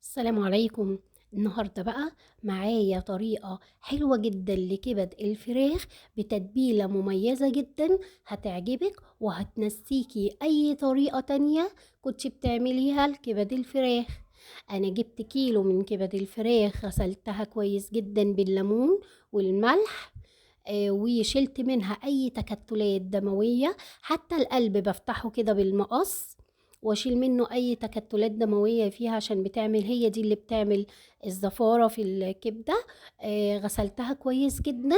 السلام عليكم. النهاردة بقى معايا طريقة حلوة جدا لكبد الفراخ بتتبيلة مميزة جدا هتعجبك وهتنسيكي أي طريقة تانية كنت بتعمليها لكبد الفراخ. أنا جبت كيلو من كبد الفراخ، غسلتها كويس جدا بالليمون والملح. وشلت منها أي تكتلات دموية، حتى القلب بفتحه كده بالمقص واشيل منه اي تكتلات دمويه فيها عشان هي دي اللي بتعمل الزفاره في الكبده. غسلتها كويس جدا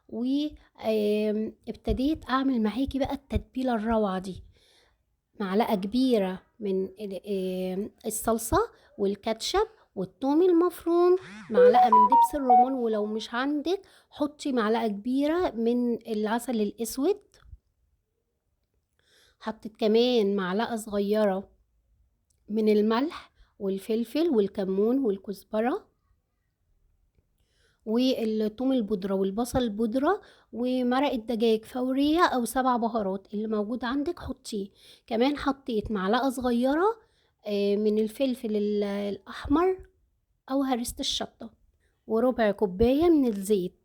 وابتديت اعمل معاكي بقى التتبيله الروعه دي. معلقه كبيره من الصلصه والكاتشب والثوم المفروم، معلقه من دبس الرمان، ولو مش عندك حطي معلقه كبيره من العسل الاسود. حطيت كمان معلقه صغيره من الملح والفلفل والكمون والكزبرة والثوم البودرة والبصل البودرة ومرقة دجاج فورية أو 7 بهارات اللي موجود عندك حطيه. كمان حطيت معلقة صغيرة من الفلفل الأحمر أو هريسة الشطة، وربع كوباية من الزيت.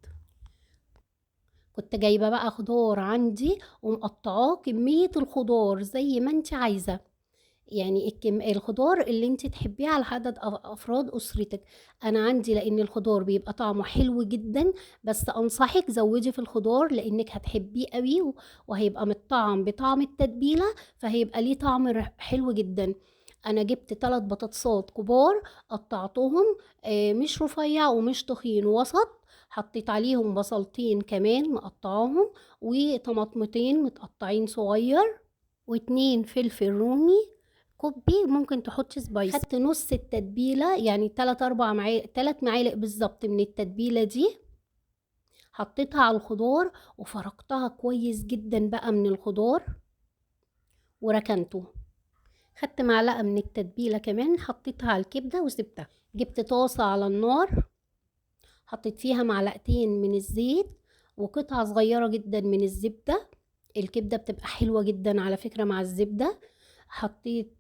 كنت جايبة بقى خضار عندي ومقطعاه كمية الخضار زي ما انت عايزة، يعني الخضار اللي انت تحبيه على عدد افراد اسرتك. انا عندي لان الخضار بيبقى طعمه حلو جدا، بس انصحك زودي في الخضار لانك هتحبيه قوي وهيبقى متطعم بطعم التتبيله، فهيبقى ليه طعم حلو جدا. انا جبت 3 بطاطسات كبار، قطعتهم مش رفيع ومش تخين، وسط. حطيت عليهم بصلتين كمان مقطعاهم، وطماطمتين متقطعين صغير، و2 فلفل رومي كوبي، ممكن تحطي سبايس. خدت نص التتبيله، يعني 3 معالق بالظبط من التتبيله دي، حطيتها على الخضار وفركتها كويس جدا بقى من الخضار وركنته. خدت معلقه من التتبيله كمان حطيتها على الكبده وسبتها. جبت طاسه على النار، حطيت فيها معلقتين من الزيت وقطعه صغيره جدا من الزبده. الكبده بتبقى حلوه جدا على فكره مع الزبده. حطيت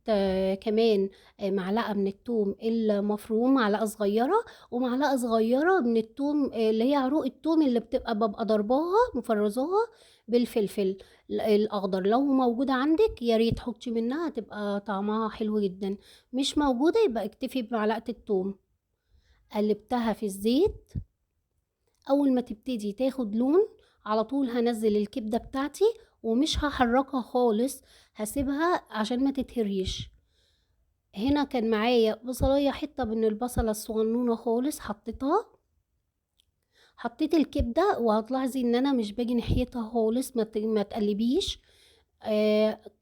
كمان معلقة من الثوم المفروم، معلقة صغيرة، ومعلقة صغيرة من الثوم اللي هي عروق الثوم اللي ببقى ضرباها مفرزاها بالفلفل الأخضر. لو موجودة عندك يا ريت حطي منها، تبقى طعمها حلو جدا. مش موجودة يبقى اكتفي بمعلقة الثوم. قلبتها في الزيت، أول ما تبتدي تاخد لون على طول هنزل الكبدة بتاعتي ومش هحركها خالص، هسيبها عشان ما تتهريش. هنا كان معايا بصلاية، حتة من البصلة الصغنونة خالص حطيتها. حطيت الكبدة وهتلاحظي ان انا مش باجي ناحيتها خالص، ما تقلبيش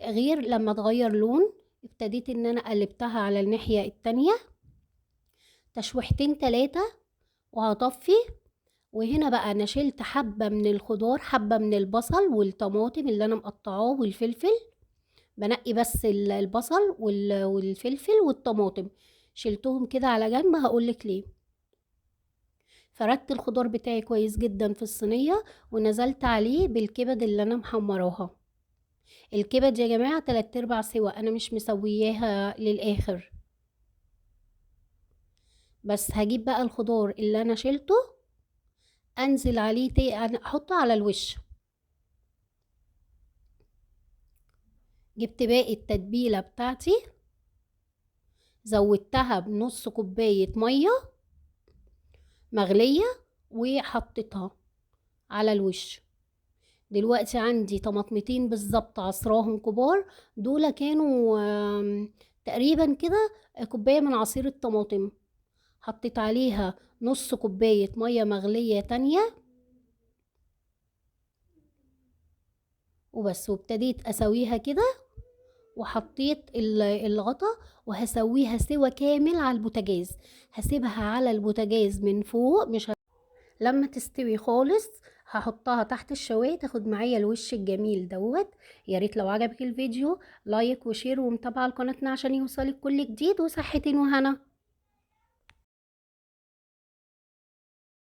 غير لما تغير لون. ابتديت ان انا قلبتها على الناحية التانية تشويحتين 3 وهطفي. وهنا بقى انا شلت حبة من الخضار، حبة من البصل والطماطم اللي انا مقطعاه والفلفل. بنقي بس البصل والفلفل والطماطم، شلتهم كده على جنب، هقولك ليه. فردت الخضار بتاعي كويس جدا في الصينية ونزلت عليه بالكبد اللي انا محمراها. الكبد يا جماعة 3/4 سوا، انا مش مسوياها للاخر. بس هجيب بقى الخضار اللي انا شلته انزل عليه احطه على الوش. جبت باقي التتبيلة بتاعتي، زودتها بنص كوباية مية مغلية وحطيتها على الوش. دلوقتي عندي طماطمتين بالظبط عصراهم كبار، دول كانوا تقريبا كده كوباية من عصير الطماطم. حطيت عليها نص كوباية مية مغلية تانية وبس، وابتديت اسويها كده. وحطيت الغطا وهسويها سوا كامل على البوتاجاز. هسيبها على البوتاجاز من فوق، مش لما تستوي خالص هحطها تحت الشواية تاخد معايا الوش الجميل دوت. يا ريت لو عجبك الفيديو لايك وشير ومتابعة لقناتنا عشان يوصلك كل جديد، وصحة وهنا.